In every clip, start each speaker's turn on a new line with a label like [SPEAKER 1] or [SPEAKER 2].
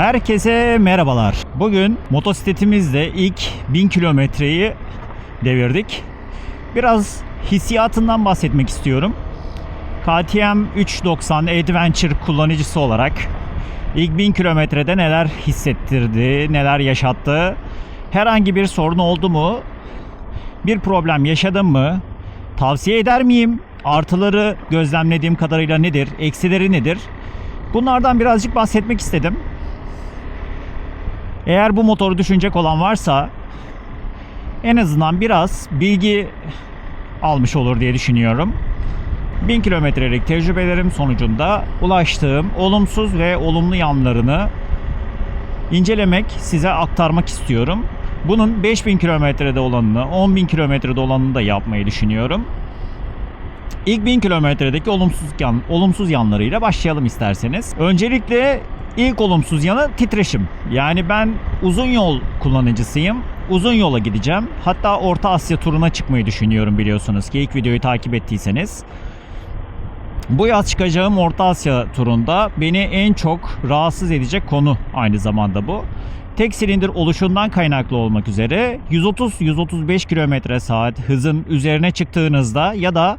[SPEAKER 1] Herkese merhabalar. Bugün motosikletimizle ilk 1000 kilometreyi devirdik. Biraz hissiyatından bahsetmek istiyorum. KTM 390 Adventure kullanıcısı olarak ilk 1000 kilometrede neler hissettirdi, neler yaşattı, herhangi bir sorun oldu mu, bir problem yaşadım mı, tavsiye eder miyim, artıları gözlemlediğim kadarıyla nedir, eksileri nedir? Bunlardan birazcık bahsetmek istedim. Eğer bu motoru düşünecek olan varsa en azından biraz bilgi almış olur diye düşünüyorum. 1000 kilometrelik tecrübelerim sonucunda ulaştığım olumsuz ve olumlu yanlarını incelemek, size aktarmak istiyorum. Bunun 5000 kilometrede olanını, 10.000 kilometrede olanını da yapmayı düşünüyorum. İlk 1000 kilometredeki olumsuz yanlarıyla başlayalım isterseniz. Öncelikle ilk olumsuz yanı titreşim. Yani ben uzun yol kullanıcısıyım. Uzun yola gideceğim. Hatta Orta Asya turuna çıkmayı düşünüyorum, biliyorsunuz ki ilk videoyu takip ettiyseniz. Bu yaz çıkacağım Orta Asya turunda beni en çok rahatsız edecek konu aynı zamanda bu. Tek silindir oluşundan kaynaklı olmak üzere 130-135 km/saat hızın üzerine çıktığınızda ya da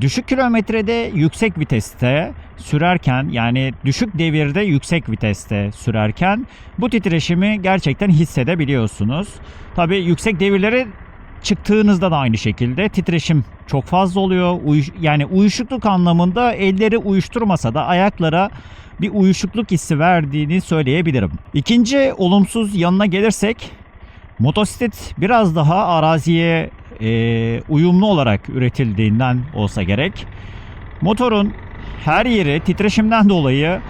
[SPEAKER 1] düşük kilometrede yüksek viteste sürerken, yani düşük devirde yüksek viteste sürerken bu titreşimi gerçekten hissedebiliyorsunuz. Tabii yüksek devirlere çıktığınızda da aynı şekilde titreşim çok fazla oluyor. Yani uyuşukluk anlamında elleri uyuşturmasa da ayaklara bir uyuşukluk hissi verdiğini söyleyebilirim. İkinci olumsuz yanına gelirsek, motosiklet biraz daha araziye uyumlu olarak üretildiğinden olsa gerek. Motorun her yeri titreşimden dolayı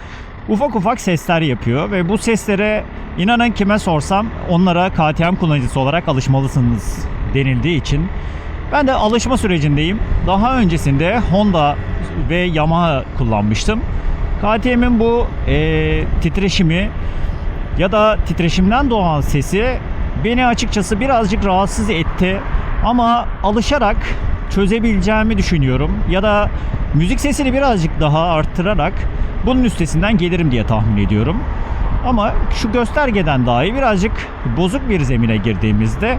[SPEAKER 1] ufak ufak sesler yapıyor ve bu seslere inanın kime sorsam onlara KTM kullanıcısı olarak alışmalısınız denildiği için ben de alışma sürecindeyim. Daha öncesinde Honda ve Yamaha kullanmıştım. KTM'in bu titreşimi ya da titreşimden doğan sesi beni açıkçası birazcık rahatsız etti. Ama alışarak çözebileceğimi düşünüyorum. Ya da müzik sesini birazcık daha arttırarak bunun üstesinden gelirim diye tahmin ediyorum. Ama şu göstergeden dahi birazcık bozuk bir zemine girdiğimizde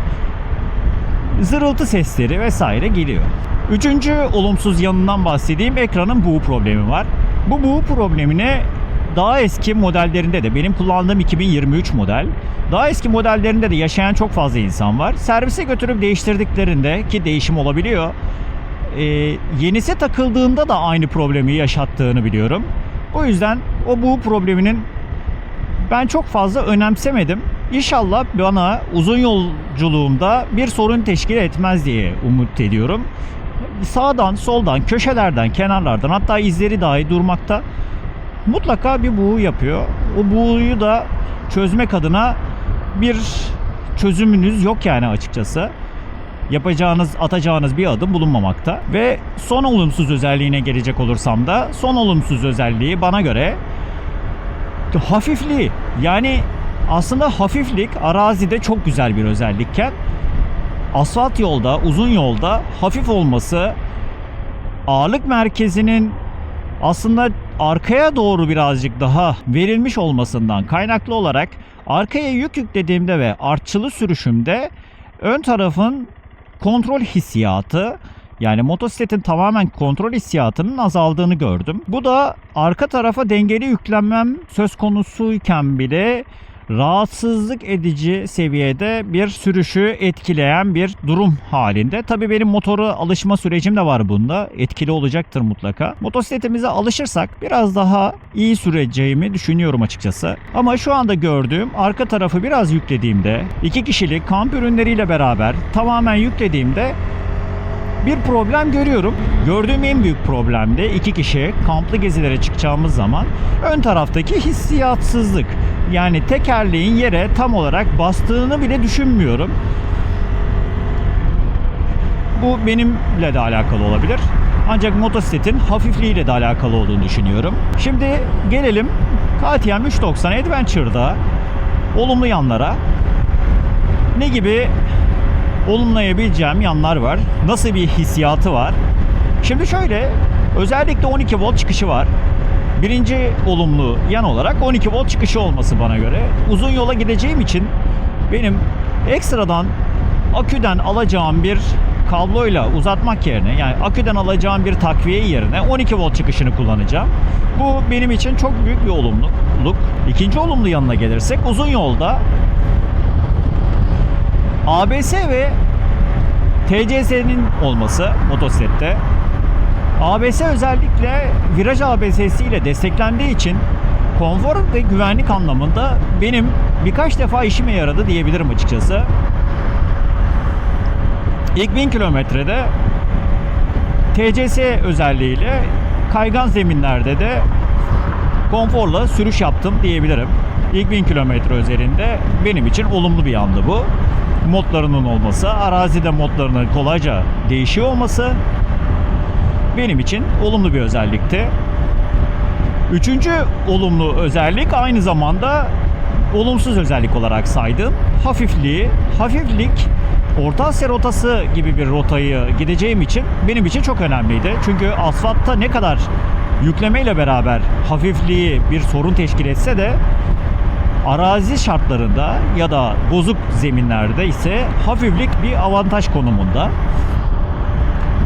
[SPEAKER 1] zırıltı sesleri vesaire geliyor. Üçüncü olumsuz yanından bahsedeyim. Ekranın buğu problemi var. Bu buğu problemine daha eski modellerinde de, benim kullandığım 2023 model, daha eski modellerinde de yaşayan çok fazla insan var. Servise götürüp değiştirdiklerinde, ki değişim olabiliyor, yenisi takıldığında da aynı problemi yaşattığını biliyorum. O yüzden o buğu probleminin ben çok fazla önemsemedim. İnşallah bana uzun yolculuğumda bir sorun teşkil etmez diye umut ediyorum. Sağdan, soldan, köşelerden, kenarlardan, hatta izleri dahi durmakta mutlaka bir buğu yapıyor. O buğuyu da çözmek adına bir çözümünüz yok yani açıkçası. Yapacağınız, atacağınız bir adım bulunmamakta. Ve son olumsuz özelliğine gelecek olursam da, son olumsuz özelliği bana göre hafifliği. Yani aslında hafiflik arazide çok güzel bir özellikken asfalt yolda, uzun yolda hafif olması, ağırlık merkezinin aslında arkaya doğru birazcık daha verilmiş olmasından kaynaklı olarak arkaya yük yüklediğimde ve artçılı sürüşümde ön tarafın kontrol hissiyatı, yani motosikletin tamamen kontrol hissiyatının azaldığını gördüm. Bu da arka tarafa dengeli yüklenmem söz konusuyken bile rahatsızlık edici seviyede bir sürüşü etkileyen bir durum halinde. Tabii benim motora alışma sürecim de var bunda. Etkili olacaktır mutlaka. Motosikletimize alışırsak biraz daha iyi süreceğimi düşünüyorum açıkçası. Ama şu anda gördüğüm, arka tarafı biraz yüklediğimde, 2 kişilik kamp ürünleriyle beraber tamamen yüklediğimde bir problem görüyorum. Gördüğüm en büyük problem de 2 kişi kamplı gezilere çıkacağımız zaman ön taraftaki hissiyatsızlık. Yani tekerleğin yere tam olarak bastığını bile düşünmüyorum. Bu benimle de alakalı olabilir. Ancak motosikletin hafifliğiyle de alakalı olduğunu düşünüyorum. Şimdi gelelim KTM 390 Adventure'da olumlu yanlara. Ne gibi olumlayabileceğim yanlar var? Nasıl bir hissiyatı var? Şimdi şöyle, özellikle 12 volt çıkışı var. Birinci olumlu yan olarak 12 volt çıkışı olması bana göre. Uzun yola gideceğim için benim ekstradan aküden alacağım bir kabloyla uzatmak yerine, yani aküden alacağım bir takviye yerine 12 volt çıkışını kullanacağım. Bu benim için çok büyük bir olumluluk. İkinci olumlu yanına gelirsek, uzun yolda ABS ve TCS'nin olması motosiklette. ABS özellikle viraj ABS'si ile desteklendiği için konfor ve güvenlik anlamında benim birkaç defa işime yaradı diyebilirim açıkçası. İlk 1000 kilometrede TCS özelliğiyle kaygan zeminlerde de konforla sürüş yaptım diyebilirim. İlk 1000 kilometre üzerinde benim için olumlu bir yandı bu. Modlarının olması, arazide modlarının kolayca değişiyor olması benim için olumlu bir özellikti. Üçüncü olumlu özellik, aynı zamanda olumsuz özellik olarak saydığım hafifliği. Hafiflik, Orta Asya rotası gibi bir rotayı gideceğim için benim için çok önemliydi. Çünkü asfaltta ne kadar yüklemeyle beraber hafifliği bir sorun teşkil etse de arazi şartlarında ya da bozuk zeminlerde ise hafiflik bir avantaj konumunda.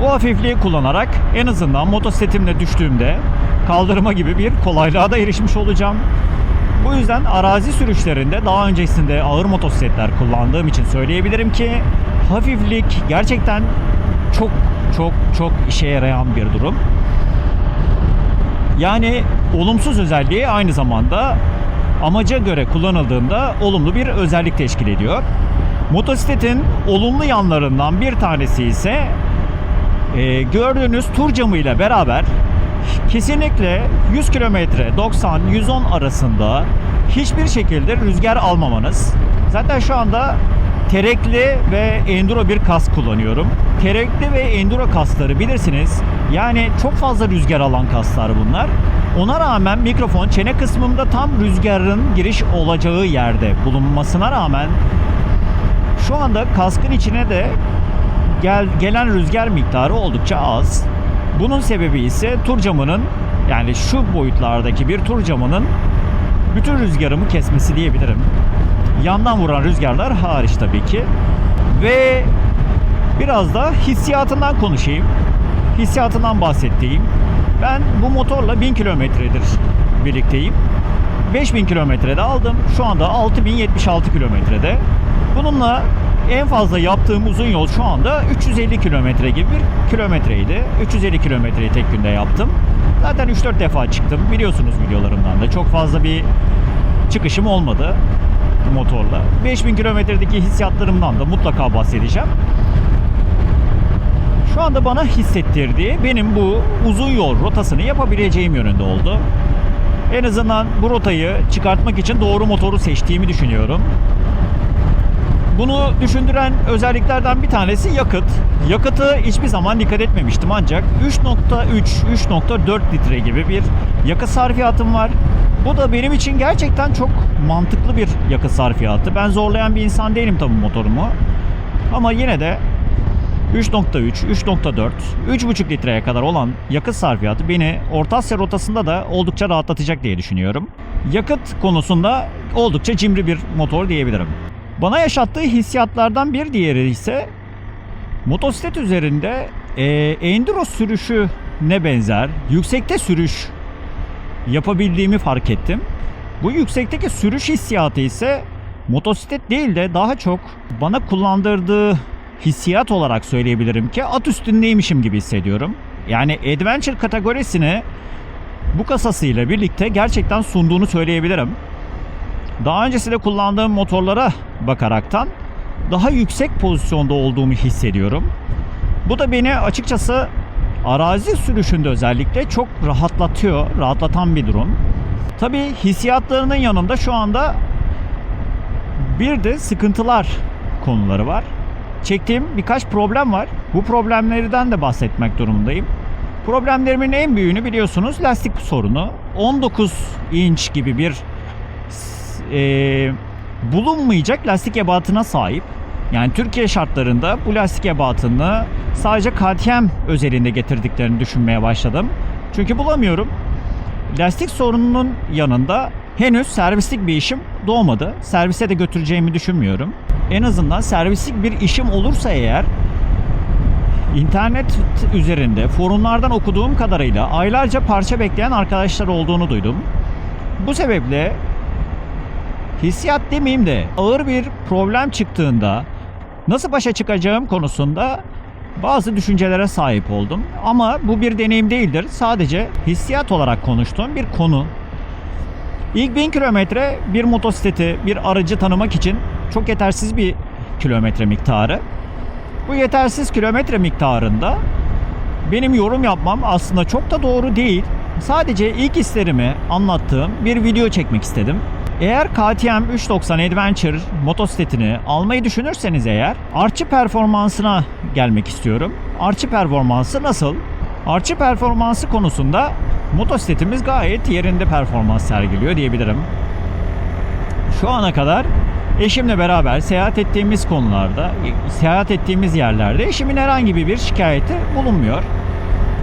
[SPEAKER 1] Bu hafifliği kullanarak en azından motosikletimle düştüğümde kaldırma gibi bir kolaylığa da erişmiş olacağım. Bu yüzden arazi sürüşlerinde daha öncesinde ağır motosikletler kullandığım için söyleyebilirim ki hafiflik gerçekten çok işe yarayan bir durum. Yani olumsuz özelliği aynı zamanda amaca göre kullanıldığında olumlu bir özellik teşkil ediyor. Motosikletin olumlu yanlarından bir tanesi ise gördüğünüz tur camı ile beraber kesinlikle 100 km 90-110 arasında hiçbir şekilde rüzgar almamanız. Zaten şu anda terekli ve enduro bir kask kullanıyorum. Terekli ve enduro kaskları bilirsiniz. Yani çok fazla rüzgar alan kasklar bunlar. Ona rağmen mikrofon çene kısmımda tam rüzgarın giriş olacağı yerde bulunmasına rağmen şu anda kaskın içine de gelen rüzgar miktarı oldukça az. Bunun sebebi ise tur camının, yani şu boyutlardaki bir tur camının bütün rüzgarımı kesmesi diyebilirim. Yandan vuran rüzgarlar hariç tabii ki. Ve biraz da hissiyatından konuşayım. Hissiyatından bahsettiğim. Ben bu motorla 1000 kilometredir birlikteyim. 5000 kilometrede aldım. Şu anda 6076 kilometrede. Bununla en fazla yaptığım uzun yol şu anda 350 kilometre gibi bir kilometreydi. 350 kilometreyi tek günde yaptım. Zaten 3-4 defa çıktım. Biliyorsunuz videolarımdan da. Çok fazla bir çıkışım olmadı motorla. 5000 kilometredeki hissiyatlarımdan da mutlaka bahsedeceğim. Şu anda bana hissettirdiği benim bu uzun yol rotasını yapabileceğim yönünde oldu. En azından bu rotayı çıkartmak için doğru motoru seçtiğimi düşünüyorum. Bunu düşündüren özelliklerden bir tanesi yakıt. Yakıtı hiçbir zaman dikkat etmemiştim ancak 3.3-3.4 litre gibi bir yakıt sarfiyatım var. Bu da benim için gerçekten çok mantıklı bir yakıt sarfiyatı. Ben zorlayan bir insan değilim tabii motorumu. Ama yine de 3.3, 3.4, 3.5 litreye kadar olan yakıt sarfiyatı beni Orta Asya rotasında da oldukça rahatlatacak diye düşünüyorum. Yakıt konusunda oldukça cimri bir motor diyebilirim. Bana yaşattığı hissiyatlardan bir diğeri ise motosiklet üzerinde enduro sürüşüne benzer yüksekte sürüş yapabildiğimi fark ettim. Bu yüksekteki sürüş hissiyatı ise motosiklet değil de daha çok bana kullandırdığı hissiyat olarak söyleyebilirim ki at üstündeymişim gibi hissediyorum. Yani Adventure kategorisini bu kasasıyla birlikte gerçekten sunduğunu söyleyebilirim. Daha öncesinde kullandığım motorlara bakaraktan daha yüksek pozisyonda olduğumu hissediyorum. Bu da beni açıkçası arazi sürüşünde özellikle çok rahatlatan bir durum. Tabii hissiyatlarının yanında şu anda bir de sıkıntılar konuları var. Çektiğim birkaç problem var. Bu problemlerden de bahsetmek durumundayım. Problemlerimin en büyüğünü biliyorsunuz lastik sorunu. 19 inç gibi bir bulunmayacak lastik ebatına sahip. Yani Türkiye şartlarında bu lastik ebatını sadece KTM özelinde getirdiklerini düşünmeye başladım. Çünkü bulamıyorum. lastik sorununun yanında henüz servislik bir işim doğmadı. Servise de götüreceğimi düşünmüyorum. En azından servislik bir işim olursa eğer, İnternet üzerinde forumlardan okuduğum kadarıyla aylarca parça bekleyen arkadaşlar olduğunu duydum. Bu sebeple hissiyat demeyeyim de ağır bir problem çıktığında nasıl başa çıkacağım konusunda bazı düşüncelere sahip oldum. Ama bu bir deneyim değildir. Sadece hissiyat olarak konuştuğum bir konu. İlk 1000 kilometre bir motosikleti, bir aracı tanımak için çok yetersiz bir kilometre miktarı. Bu yetersiz kilometre miktarında benim yorum yapmam aslında çok da doğru değil. Sadece ilk hislerimi anlattığım bir video çekmek istedim. Eğer KTM 390 Adventure motosikletini almayı düşünürseniz eğer, artçı performansına gelmek istiyorum. Artçı performansı nasıl? Artçı performansı konusunda motosikletimiz gayet yerinde performans sergiliyor diyebilirim. Şu ana kadar eşimle beraber seyahat ettiğimiz konularda, seyahat ettiğimiz yerlerde eşimin herhangi bir şikayeti bulunmuyor.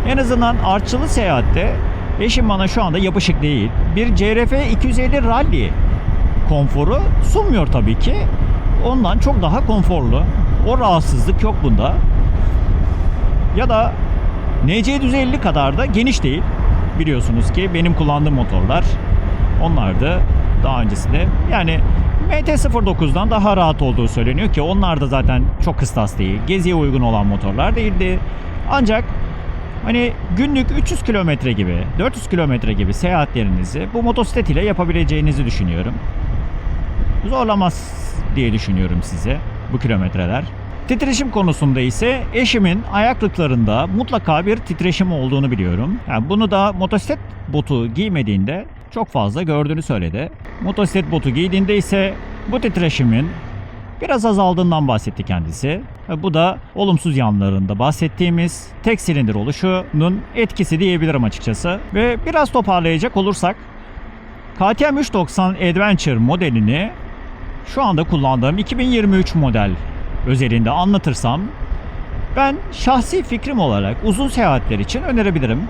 [SPEAKER 1] En azından artçılı seyahatte eşim bana şu anda yapışık değil. Bir CRF 250 Rally konforu sunmuyor tabii ki. Ondan çok daha konforlu. O rahatsızlık yok bunda. Ya da NC 150 kadar da geniş değil. Biliyorsunuz ki benim kullandığım motorlar, onlar da daha öncesinde yani MT-09'dan daha rahat olduğu söyleniyor ki onlar da zaten çok kıstas değil. Geziye uygun olan motorlar değildi. Ancak hani günlük 300 kilometre gibi, 400 kilometre gibi seyahatlerinizi bu motosiklet ile yapabileceğinizi düşünüyorum. Zorlamaz diye düşünüyorum size bu kilometreler. Titreşim konusunda ise eşimin ayaklıklarında mutlaka bir titreşim olduğunu biliyorum. Yani bunu da motosiklet botu giymediğinde çok fazla gördüğünü söyledi. Motosiklet botu giydiğinde ise bu titreşimin biraz azaldığından bahsetti kendisi. Bu da olumsuz yanlarında bahsettiğimiz tek silindir oluşunun etkisi diyebilirim açıkçası. Ve biraz toparlayacak olursak, KTM 390 Adventure modelini şu anda kullandığım 2023 model özelinde anlatırsam, ben şahsi fikrim olarak uzun seyahatler için önerebilirim.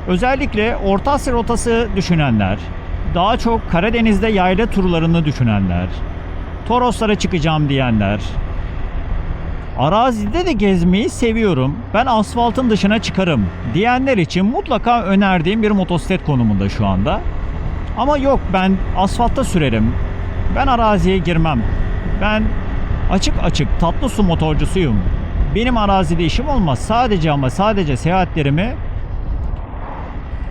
[SPEAKER 1] Özellikle Orta Asya rotası düşünenler, daha çok Karadeniz'de yayla turlarını düşünenler, Toroslara çıkacağım diyenler, arazide de gezmeyi seviyorum, ben asfaltın dışına çıkarım diyenler için mutlaka önerdiğim bir motosiklet konumunda şu anda. Ama yok, ben asfaltta sürerim, ben araziye girmem, ben açık açık tatlı su motorcusuyum, benim arazide işim olmaz, sadece ama sadece seyahatlerimi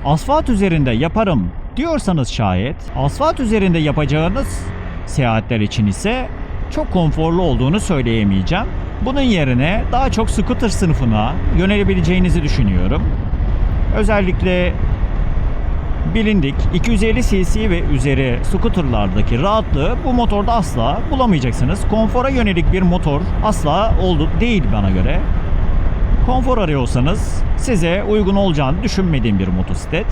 [SPEAKER 1] asfalt üzerinde yaparım diyorsanız şayet, asfalt üzerinde yapacağınız seyahatler için ise çok konforlu olduğunu söyleyemeyeceğim. Bunun yerine daha çok scooter sınıfına yönelebileceğinizi düşünüyorum. Özellikle bilindik 250 cc ve üzeri scooterlardaki rahatlığı bu motorda asla bulamayacaksınız. Konfora yönelik bir motor asla değil bana göre. Konfor arıyorsanız size uygun olacağını düşünmediğim bir motosiklet.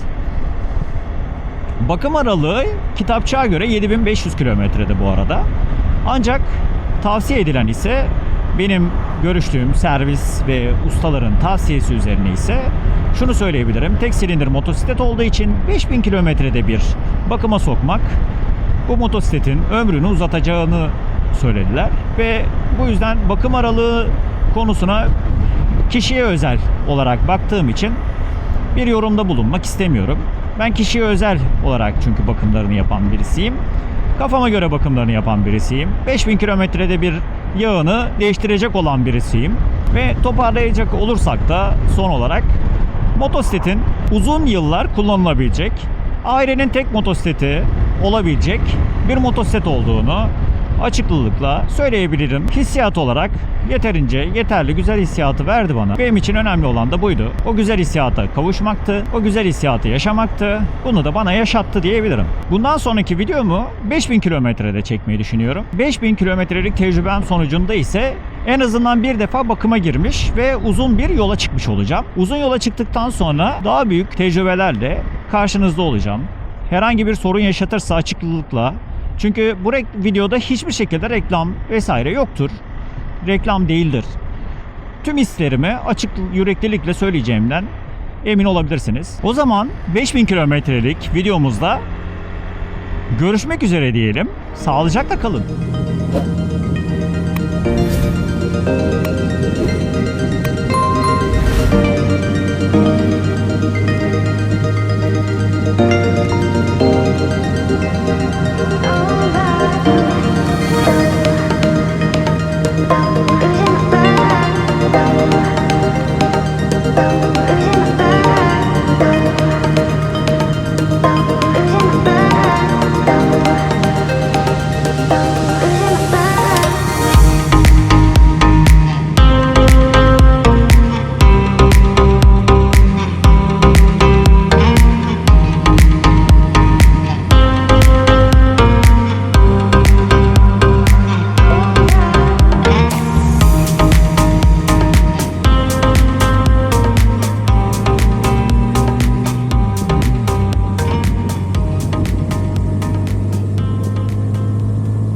[SPEAKER 1] Bakım aralığı kitapçığa göre 7500 kilometrede bu arada. Ancak tavsiye edilen ise, benim görüştüğüm servis ve ustaların tavsiyesi üzerine ise şunu söyleyebilirim. Tek silindir motosiklet olduğu için 5000 kilometrede bir bakıma sokmak bu motosikletin ömrünü uzatacağını söylediler. Ve bu yüzden bakım aralığı konusuna kişiye özel olarak baktığım için bir yorumda bulunmak istemiyorum. Ben kişiye özel olarak çünkü bakımlarını yapan birisiyim. Kafama göre bakımlarını yapan birisiyim. 5000 kilometrede bir yağını değiştirecek olan birisiyim. Ve toparlayacak olursak da son olarak, motosikletin uzun yıllar kullanılabilecek, ailenin tek motosikleti olabilecek bir motosiklet olduğunu açıklıkla söyleyebilirim. Hissiyat olarak yeterli güzel hissiyatı verdi bana. Benim için önemli olan da buydu. O güzel hissiyata kavuşmaktı. O güzel hissiyatı yaşamaktı. Bunu da bana yaşattı diyebilirim. Bundan sonraki videomu 5000 kilometrede çekmeyi düşünüyorum. 5000 kilometrelik tecrübem sonucunda ise en azından bir defa bakıma girmiş ve uzun bir yola çıkmış olacağım. Uzun yola çıktıktan sonra daha büyük tecrübelerle karşınızda olacağım. Herhangi bir sorun yaşatırsa açıklıkla, çünkü bu videoda hiçbir şekilde reklam vesaire yoktur. Reklam değildir. Tüm hislerimi açık yüreklilikle söyleyeceğimden emin olabilirsiniz. O zaman 5000 kilometrelik videomuzda görüşmek üzere diyelim. Sağlıcakla kalın.